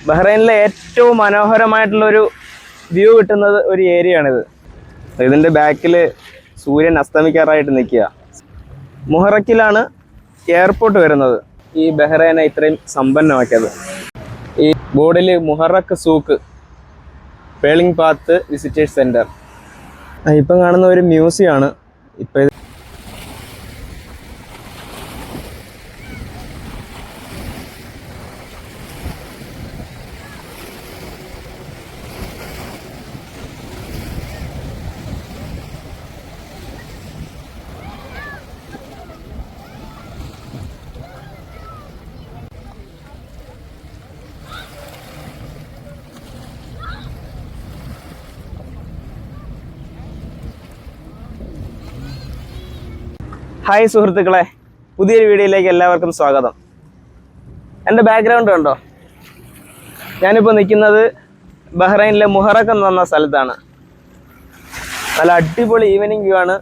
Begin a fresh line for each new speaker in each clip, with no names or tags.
ബഹ്റൈനിലെ ഏറ്റവും മനോഹരമായിട്ടുള്ളൊരു വ്യൂ കിട്ടുന്നത് ഒരു ഏരിയയാണിത്. ഇതിൻ്റെ ബാക്കിൽ സൂര്യൻ അസ്തമിക്കാറായിട്ട് നിൽക്കുക. മുഹറക്കിലാണ് എയർപോർട്ട് വരുന്നത്. ഈ ബഹ്റൈനെ ഇത്രയും സമ്പന്നമാക്കിയത്. ഈ ബോർഡിൽ Muharraq Souq pearling path visitors centre. ഇപ്പം കാണുന്ന ഒരു മ്യൂസിയം ആണ്. ഇപ്പം ഹായ് സുഹൃത്തുക്കളെ, പുതിയൊരു വീഡിയോയിലേക്ക് എല്ലാവർക്കും സ്വാഗതം. എൻ്റെ ബാക്ക്ഗ്രൗണ്ട് കണ്ടോ? ഞാനിപ്പോൾ നിൽക്കുന്നത് ബഹ്റൈനിലെ മുഹറക്ക് എന്ന് പറഞ്ഞ സ്ഥലത്താണ്. നല്ല അടിപൊളി ഈവനിങ് വ്യൂ ആണ്.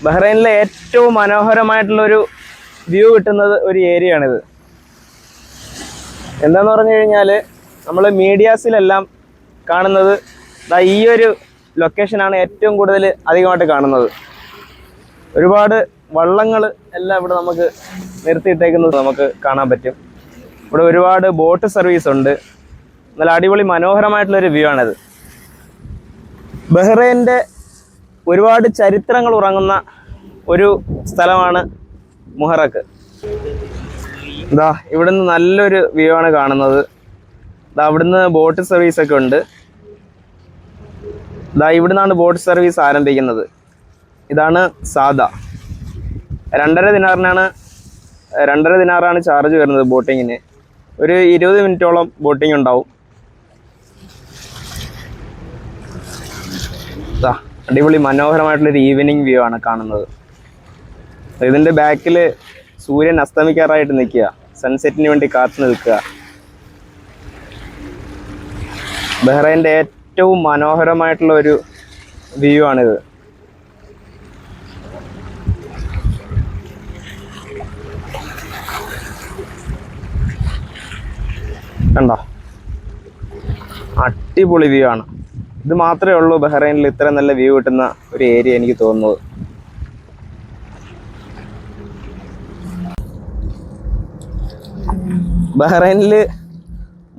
ബഹ്റൈനിലെ ഏറ്റവും മനോഹരമായിട്ടുള്ളൊരു വ്യൂ കിട്ടുന്നത് ഒരു ഏരിയയാണിത്. എന്താണെന്ന് പറഞ്ഞു കഴിഞ്ഞാൽ നമ്മൾ മീഡിയാസിലെല്ലാം കാണുന്നത് ഈ ഒരു ലൊക്കേഷനാണ് ഏറ്റവും കൂടുതൽ അധികമായിട്ട് കാണുന്നത്. ഒരുപാട് വള്ളങ്ങൾ എല്ലാം ഇവിടെ നമുക്ക് നിർത്തിയിട്ടേക്കുന്നത് നമുക്ക് കാണാൻ പറ്റും. ഇവിടെ ഒരുപാട് ബോട്ട് സർവീസ് ഉണ്ട്. നല്ല അടിപൊളി മനോഹരമായിട്ടുള്ളൊരു വ്യൂ ആണിത്. ബഹ്റൈൻ്റെ ഒരുപാട് ചരിത്രങ്ങൾ ഉറങ്ങുന്ന ഒരു സ്ഥലമാണ് മുഹറക്ക്. ഇവിടുന്ന് നല്ലൊരു വ്യൂ ആണ് കാണുന്നത്. അവിടുന്ന് ബോട്ട് സർവീസൊക്കെ ഉണ്ട്. ഇവിടുന്നാണ് ബോട്ട് സർവീസ് ആരംഭിക്കുന്നത്. ഇതാണ് സാദ. 2.5 ദിനാറാണ് ചാർജ് വരുന്നത് ബോട്ടിങ്ങിന്. ഒരു 20 മിനിറ്റോളം ബോട്ടിങ് ഉണ്ടാവും. അടിപൊളി മനോഹരമായിട്ടുള്ളൊരു ഈവനിങ് വ്യൂ ആണ് കാണുന്നത്. ഇതിൻ്റെ ബാക്കിൽ സൂര്യൻ അസ്തമിക്കാറായിട്ട് നിൽക്കുക. സൺസെറ്റിന് വേണ്ടി കാത്തു നിൽക്കുക. ബഹ്റൈൻ്റെ ഏറ്റവും മനോഹരമായിട്ടുള്ള ഒരു വ്യൂ ആണിത്. കണ്ടോ? അടിപൊളി വ്യൂ ആണ്. ഇത് മാത്രമേ ഉള്ളൂ ബഹ്റൈനിൽ ഇത്ര നല്ല വ്യൂ കിട്ടുന്ന ഒരു ഏരിയ എനിക്ക് തോന്നുന്നത്. ബഹ്റൈനിൽ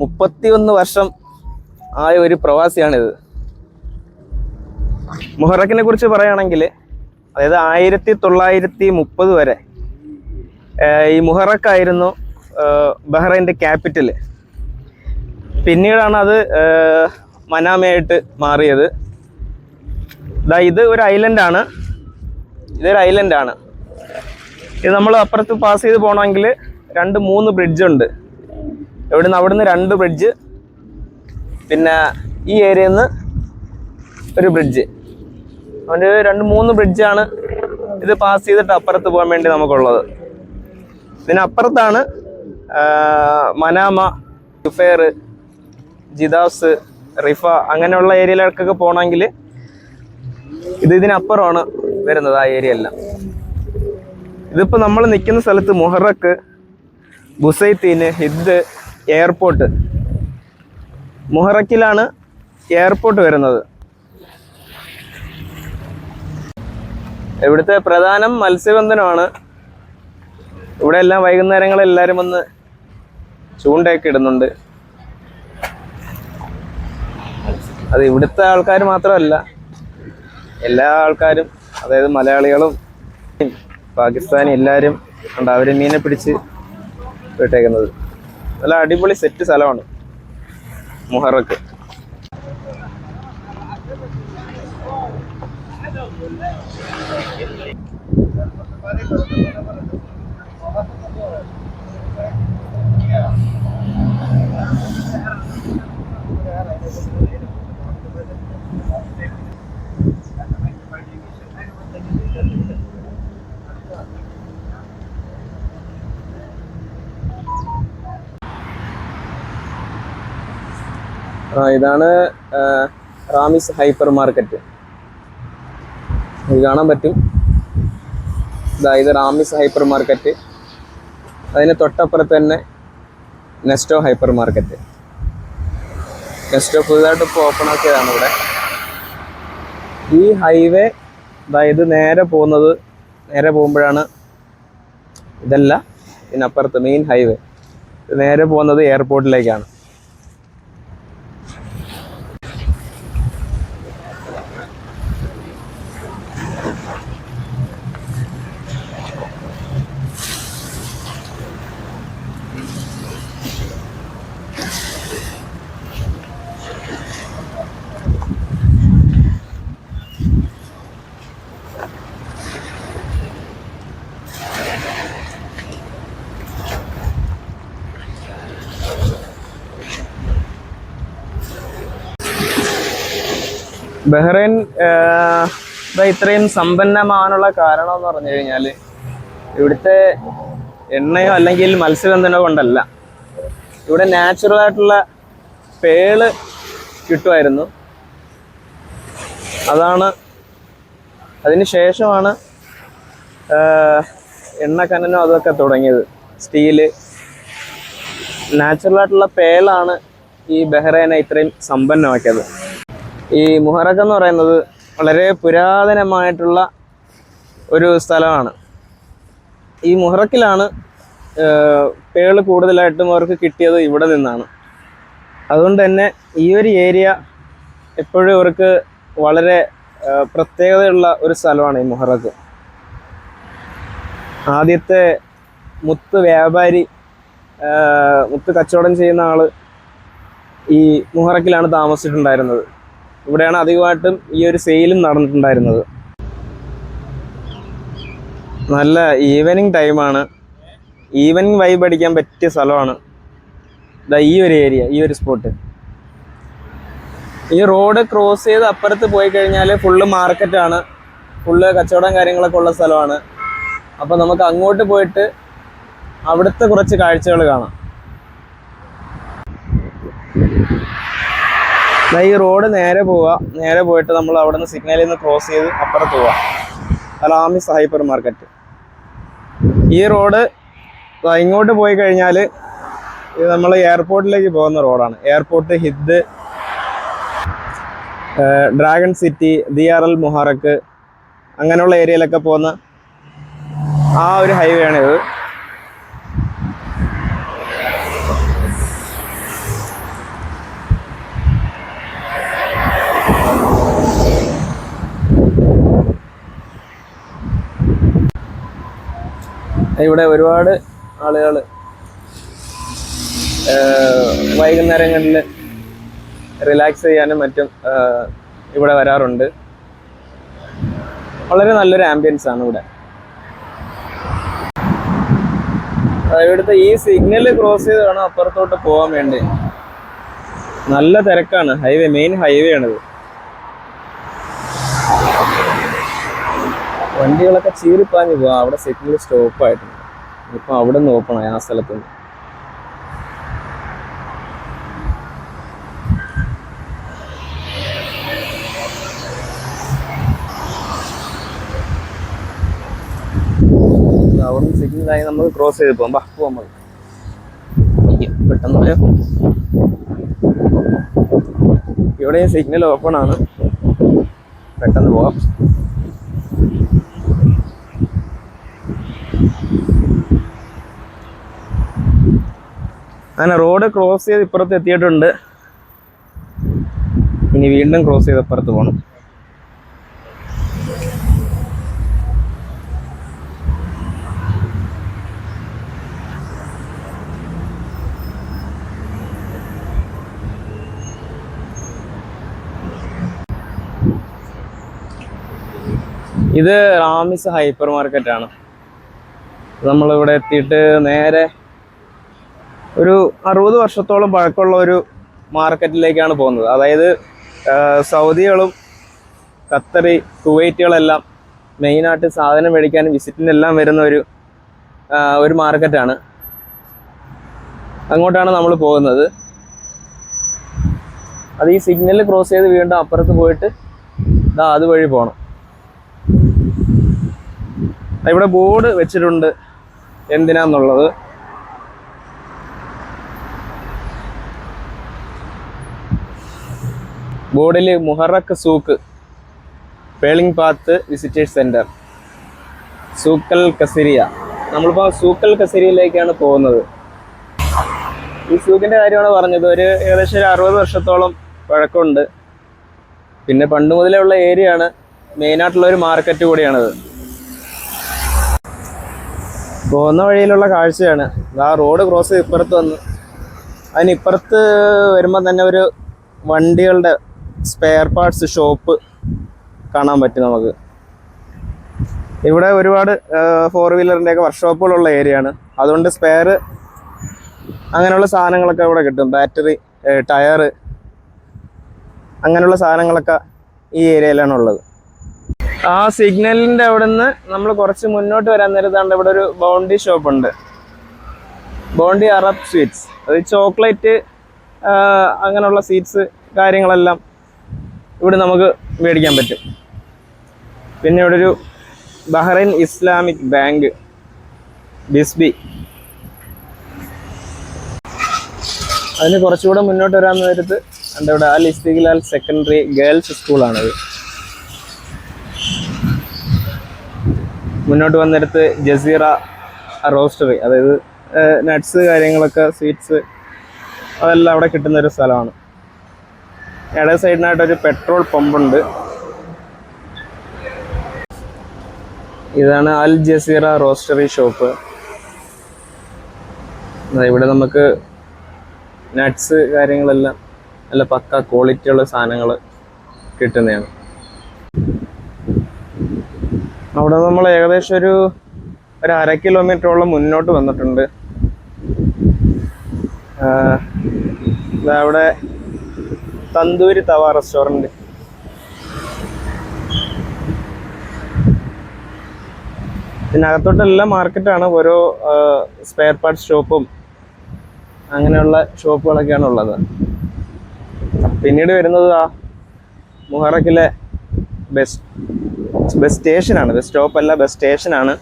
31 വർഷം ആയ ഒരു പ്രവാസിയാണിത്. മുഹറക്കിനെ കുറിച്ച് പറയുകയാണെങ്കിൽ, അതായത് 1930 വരെ ഈ മുഹറക്കായിരുന്നു ബഹ്റൈൻ്റെ ക്യാപിറ്റൽ. പിന്നീടാണ് അത് മനാമയായിട്ട് മാറിയത്. ഇത് ഒരു ഐലൻഡാണ്. ഇതൊരു ഐലൻഡാണ്. ഇത് നമ്മൾ അപ്പുറത്ത് പാസ് ചെയ്ത് പോകണമെങ്കിൽ 2-3 ബ്രിഡ്ജുണ്ട്. അവിടുന്ന് 2 ബ്രിഡ്ജ്, പിന്നെ ഈ ഏരിയയിൽ നിന്ന് ഒരു ബ്രിഡ്ജ്. അതുകൊണ്ട് 2-3 ബ്രിഡ്ജാണ് ഇത് പാസ് ചെയ്തിട്ട് അപ്പുറത്ത് പോകാൻ വേണ്ടി നമുക്കുള്ളത്. ഇതിനപ്പുറത്താണ് മനാമ, ജുഫേർ, ജിദാസ്, റിഫ അങ്ങനെയുള്ള ഏരിയയിലേക്കൊക്കെ പോകണമെങ്കിൽ ഇതിനപ്പുറമാണ് വരുന്നത് ആ ഏരിയ എല്ലാം. ഇതിപ്പോൾ നമ്മൾ നിൽക്കുന്ന സ്ഥലത്ത് മുഹറക്ക്, ബുസൈത്തീന്, ഹിദ് എയർപോർട്ട്. മുഹറക്കിലാണ് എയർപോർട്ട് വരുന്നത്. ഇവിടുത്തെ പ്രധാനം മത്സ്യബന്ധനമാണ്. ഇവിടെ എല്ലാം വൈകുന്നേരങ്ങളിൽ എല്ലാവരും വന്ന് ചൂണ്ടയൊക്കെ ഇടുന്നുണ്ട്. അത് ഇവിടുത്തെ ആൾക്കാർ മാത്രമല്ല, എല്ലാ ആൾക്കാരും, അതായത് മലയാളികളും പാകിസ്ഥാനി എല്ലാവരും ഉണ്ട്. അവർ മീനെ പിടിച്ച് വിട്ടേക്കുന്നത്. നല്ല അടിപൊളി സെറ്റ് സ്ഥലമാണ് മുഹറക്ക്. ഇതാണ് റാമിസ് ഹൈപ്പർ മാർക്കറ്റ്. ഇത് കാണാൻ പറ്റും. ഇത് റാമിസ് ഹൈപ്പർ മാർക്കറ്റ്. അതിന് തൊട്ടപ്പുറത്ത് തന്നെ നെസ്റ്റോ ഹൈപ്പർ മാർക്കറ്റ്. ജസ്റ്റ് പുതുതായിട്ട് ഇപ്പോൾ ഓപ്പൺ ആക്കിയതാണ് ഇവിടെ. ഈ ഹൈവേ അതായത് നേരെ പോകുമ്പോഴാണ് ഇതല്ല, ഇതിനപ്പുറത്ത് മെയിൻ ഹൈവേ നേരെ പോകുന്നത് എയർപോർട്ടിലേക്കാണ്. ബഹ്റൈൻ ഇത്രയും സമ്പന്നമാകാനുള്ള കാരണം എന്ന് പറഞ്ഞു കഴിഞ്ഞാൽ ഇവിടുത്തെ എണ്ണയോ അല്ലെങ്കിൽ മത്സ്യബന്ധനമോ കൊണ്ടല്ല. ഇവിടെ നാച്ചുറൽ ആയിട്ടുള്ള പേള് കിട്ടുമായിരുന്നു. അതിന് ശേഷമാണ് എണ്ണ ഖനനം അതൊക്കെ തുടങ്ങിയത്. സ്റ്റീല്, നാച്ചുറൽ ആയിട്ടുള്ള പേളാണ് ഈ ബഹ്റൈനെ ഇത്രയും സമ്പന്നമാക്കിയത്. ഈ മുഹറഖ് എന്ന് പറയുന്നത് വളരെ പുരാതനമായിട്ടുള്ള ഒരു സ്ഥലമാണ്. ഈ മുഹറഖിലാണ് പേള് കൂടുതലായിട്ടും അവർക്ക് കിട്ടിയത് ഇവിടെ നിന്നാണ്. അതുകൊണ്ട് തന്നെ ഈ ഒരു ഏരിയ എപ്പോഴും അവർക്ക് വളരെ പ്രത്യേകതയുള്ള ഒരു സ്ഥലമാണ് ഈ മുഹറഖ്. ആദ്യത്തെ മുത്ത് വ്യാപാരി, മുത്ത് കച്ചവടം ചെയ്യുന്ന ആള് ഈ മുഹറഖിലാണ് താമസിച്ചിട്ടുണ്ടായിരുന്നത്. ഇവിടെയാണ് അധികമായിട്ടും ഈ ഒരു സെയിലും നടന്നിട്ടുണ്ടായിരുന്നത്. നല്ല ഈവനിങ് ടൈമാണ്. ഈവനിങ് വൈബ് അടിക്കാൻ പറ്റിയ സ്ഥലമാണ് ഈ ഒരു ഏരിയ, ഈ ഒരു സ്പോട്ട്. ഈ റോഡ് ക്രോസ് ചെയ്ത് അപ്പുറത്ത് പോയി കഴിഞ്ഞാൽ ഫുള്ള് മാർക്കറ്റാണ്, ഫുള്ള് കച്ചവടം കാര്യങ്ങളൊക്കെ ഉള്ള സ്ഥലമാണ്. അപ്പോൾ നമുക്ക് അങ്ങോട്ട് പോയിട്ട് അവിടുത്തെ കുറച്ച് കാഴ്ചകൾ കാണാം. ഈ റോഡ് നേരെ പോയിട്ട് നമ്മൾ അവിടെ നിന്ന് സിഗ്നലിൽ നിന്ന് ക്രോസ് ചെയ്ത് അപ്പുറത്ത് പോവാം. Ramis hyper market. ഈ റോഡ് ഇങ്ങോട്ട് പോയി കഴിഞ്ഞാൽ ഇത് നമ്മൾ എയർപോർട്ടിലേക്ക് പോകുന്ന റോഡാണ്. എയർപോർട്ട്, ഹിദ്, ഡ്രാഗൺ സിറ്റി, ദിയാറൽ മുഹറഖ് അങ്ങനെയുള്ള ഏരിയയിലൊക്കെ പോകുന്ന ആ ഒരു ഹൈവേ ആണിത്. ഇവിടെ ഒരുപാട് ആളുകൾ വൈകുന്നേരങ്ങളിൽ റിലാക്സ് ചെയ്യാനും മറ്റും ഇവിടെ വരാറുണ്ട്. വളരെ നല്ലൊരു ആംബിയൻസ് ആണ് ഇവിടെ. ഇവിടുത്തെ ഈ സിഗ്നൽ ക്രോസ് ചെയ്ത് വേണം അപ്പുറത്തോട്ട് പോകാൻ വേണ്ടി. നല്ല തിരക്കാണ്. മെയിൻ ഹൈവേ ആണിത്. വണ്ടികളൊക്കെ ചീറിപ്പാഞ്ഞ് പോവാം. അവിടെ സിഗ്നൽ സ്റ്റോപ്പായിട്ടുണ്ട്. ഇപ്പം അവിടെ നിന്ന് ഓപ്പണായി ആ സ്ഥലത്തുനിന്ന്. അവിടുന്ന് സിഗ്നലായി നമുക്ക് ക്രോസ് ചെയ്ത് പോകാം. പോകാൻ മതി, പെട്ടെന്ന് പോയോ. ഇവിടെയും സിഗ്നൽ ഓപ്പൺ ആണ്, പെട്ടെന്ന് പോകാം. അങ്ങനെ റോഡ് ക്രോസ് ചെയ്ത് ഇപ്പുറത്ത് എത്തിയിട്ടുണ്ട്. ഇനി വീണ്ടും ക്രോസ് ചെയ്ത് ഇപ്പുറത്ത് പോകണം. ഇത് റാമിസ് ഹൈപ്പർ മാർക്കറ്റാണ്. നമ്മളിവിടെ എത്തിയിട്ട് നേരെ ഒരു 60 വർഷത്തോളം പഴക്കമുള്ള ഒരു മാർക്കറ്റിലേക്കാണ് പോകുന്നത്. അതായത് സൗദികളും ഖത്തറി, കുവൈറ്റുകളെല്ലാം മെയിനായിട്ട് സാധനം മേടിക്കാനും വിസിറ്റിനെല്ലാം വരുന്ന ഒരു മാർക്കറ്റാണ്. അങ്ങോട്ടാണ് നമ്മൾ പോകുന്നത്. അത് ഈ സിഗ്നൽ ക്രോസ് ചെയ്ത് വീണ്ടും അപ്പുറത്ത് പോയിട്ട് അതുവഴി പോകണം. ഇവിടെ ബോർഡ് വെച്ചിട്ടുണ്ട് എന്തിനാന്നുള്ളത്. ബോർഡിൽ Muharraq Souq, pearling path visitors centre, Souq al Qaisariya. നമ്മളിപ്പോൾ സൂക്കൽ കസിരിയയിലേക്കാണ് പോകുന്നത്. ഈ സൂക്കിൻ്റെ കാര്യമാണ് പറഞ്ഞത്. ഏകദേശം ഒരു 60 വർഷത്തോളം പഴക്കമുണ്ട്. പിന്നെ പണ്ട് മുതലേ ഉള്ള ഏരിയ ആണ്. മെയിനായിട്ടുള്ള ഒരു മാർക്കറ്റ് കൂടിയാണത്. പോകുന്ന വഴിയിലുള്ള കാഴ്ചയാണ്. ആ റോഡ് ക്രോസ് ചെയ്ത് ഇപ്പുറത്ത് വന്ന് അതിനിപ്പുറത്ത് വരുമ്പോൾ തന്നെ ഒരു വണ്ടികളുടെ സ്പെയർ പാർട്സ് ഷോപ്പ് കാണാൻ പറ്റും നമുക്ക്. ഇവിടെ ഒരുപാട് 4 വീലറിൻ്റെയൊക്കെ വർക്ക്ഷോപ്പുകളുള്ള ഏരിയ ആണ്. അതുകൊണ്ട് സ്പെയർ അങ്ങനെയുള്ള സാധനങ്ങളൊക്കെ ഇവിടെ കിട്ടും. ബാറ്ററി, ടയർ, അങ്ങനെയുള്ള സാധനങ്ങളൊക്കെ ഈ ഏരിയയിലാണ് ഉള്ളത്. ആ സിഗ്നലിൻ്റെ അവിടെ നിന്ന് നമ്മൾ കുറച്ച് മുന്നോട്ട് വരാൻ നേരത്താണ്ട് ഇവിടെ ഒരു ബൗണ്ടി ഷോപ്പുണ്ട്. Bounty Arab sweets. അത് ചോക്ലേറ്റ് അങ്ങനെയുള്ള സ്വീറ്റ്സ് കാര്യങ്ങളെല്ലാം ഇവിടെ നമുക്ക് മേടിക്കാൻ പറ്റും. പിന്നെ ഇവിടെ ഒരു ബഹ്റൈൻ ഇസ്ലാമിക് ബാങ്ക്, ബിസ്ബി. അതിന് കുറച്ചുകൂടെ മുന്നോട്ട് വരാൻ നേരത്ത് എൻ്റെ ഇവിടെ അൽ ഇസ്തിഖ്ലാൽ സെക്കൻഡറി ഗേൾസ് സ്കൂളാണത്. മുന്നോട്ട് വന്നിടത്ത് ജസീറ റോസ്റ്ററി, അതായത് നട്ട്സ് കാര്യങ്ങളൊക്കെ, സ്വീറ്റ്സ് അതെല്ലാം അവിടെ കിട്ടുന്നൊരു സ്ഥലമാണ്. ഇട സൈഡിനായിട്ടൊരു പെട്രോൾ പമ്പുണ്ട്. ഇതാണ് അൽ ജസീറ റോസ്റ്ററി ഷോപ്പ്. ഇവിടെ നമുക്ക് നട്ട്സ് കാര്യങ്ങളെല്ലാം നല്ല പക്ക ക്വാളിറ്റിയുള്ള സാധനങ്ങൾ കിട്ടുന്നതാണ്. അവിടെ നമ്മൾ ഏകദേശം ഒരു 1/2 കിലോമീറ്ററോളം മുന്നോട്ട് വന്നിട്ടുണ്ട്. അവിടെ തന്തൂരി തവ റെസ്റ്റോറൻറ്റ്. ഇതിനകത്തോട്ടെല്ലാം മാർക്കറ്റാണ്. ഓരോ സ്പെയർ പാർട്സ് ഷോപ്പും അങ്ങനെയുള്ള ഷോപ്പുകളൊക്കെയാണ് ഉള്ളത്. പിന്നീട് വരുന്നത് മുഹറക്കിലെ ബസ് സ്റ്റേഷനാണ്. ബസ് സ്റ്റോപ്പ് അല്ല, ബസ് സ്റ്റേഷനാണ്.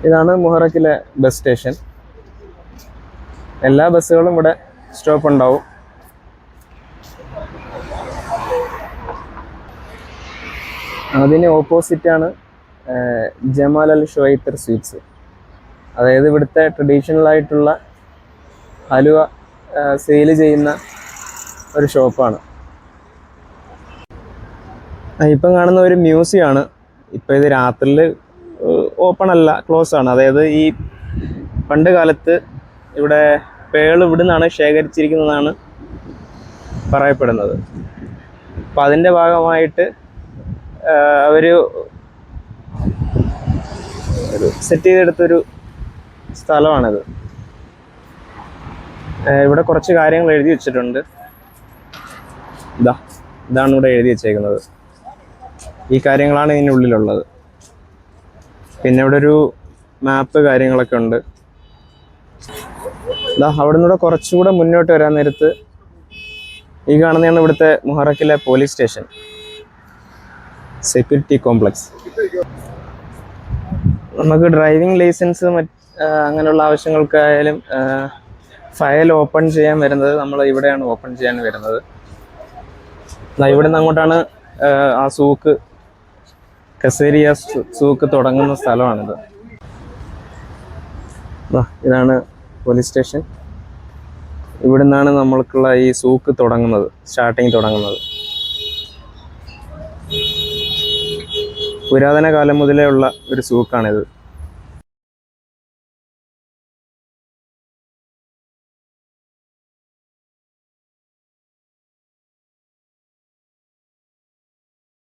ഇതാണ് മുഹറക്കിലെ ബസ് സ്റ്റേഷൻ. എല്ലാ ബസ്സുകളും ഇവിടെ സ്റ്റോപ്പ് ഉണ്ടാവും. അതിന് ഓപ്പോസിറ്റാണ് ജമാൽ അൽ ഷുവൈത്തർ സ്വീറ്റ്സ്. അതായത് ഇവിടുത്തെ ട്രഡീഷണൽ ആയിട്ടുള്ള ഹലുവ സെയിൽ ചെയ്യുന്ന ഒരു ഷോപ്പാണ്. ഇപ്പം കാണുന്ന ഒരു മ്യൂസിയമാണ്. ഇപ്പം ഇത് രാത്രിയിൽ ഓപ്പൺ അല്ല, ക്ലോസ് ആണ്. അതായത് ഈ പണ്ട് കാലത്ത് ഇവിടെ പേൾ ഇവിടെ നിന്നാണ് ശേഖരിച്ചിരിക്കുന്നതാണ് പറയപ്പെടുന്നത്. അപ്പം അതിൻ്റെ ഭാഗമായിട്ട് അവർ സെറ്റ് ചെയ്തെടുത്തൊരു സ്ഥലമാണിത്. ഇവിടെ കുറച്ച് കാര്യങ്ങൾ എഴുതി വെച്ചിട്ടുണ്ട്. ഇതാണ് ഇവിടെ എഴുതി വെച്ചേക്കുന്നത്. ഈ കാര്യങ്ങളാണ് ഇതിനുള്ളിലുള്ളത്. പിന്നെ ഇവിടെ ഒരു മാപ്പ് കാര്യങ്ങളൊക്കെ ഉണ്ട്. അവിടെ നിന്നൂടെ കുറച്ചുകൂടെ മുന്നോട്ട് വരാൻ നേരത്ത് ഈ കാണുന്നതാണ് ഇവിടുത്തെ മുഹറക്കിലെ പോലീസ് സ്റ്റേഷൻ, സെക്യൂരിറ്റി കോംപ്ലക്സ്. നമുക്ക് ഡ്രൈവിംഗ് ലൈസൻസ് അങ്ങനെയുള്ള ആവശ്യങ്ങൾക്കായാലും ഫയൽ ഓപ്പൺ ചെയ്യാൻ വരുന്നത് നമ്മൾ ഇവിടെയാണ് ഓപ്പൺ ചെയ്യാൻ വരുന്നത്. ഇവിടെ നിന്ന് അങ്ങോട്ടാണ് ആ സൂക്ക്, കസേരിയ സൂക്ക് തുടങ്ങുന്ന സ്ഥലമാണിത്. ഇതാണ് പോലീസ് സ്റ്റേഷൻ. ഇവിടെ നിന്നാണ് നമ്മൾക്കുള്ള ഈ സൂക്ക് തുടങ്ങുന്നത്, സ്റ്റാർട്ടിങ് തുടങ്ങുന്നത്. പുരാതന കാലം മുതലേ ഉള്ള ഒരു സൂക്കാണിത്.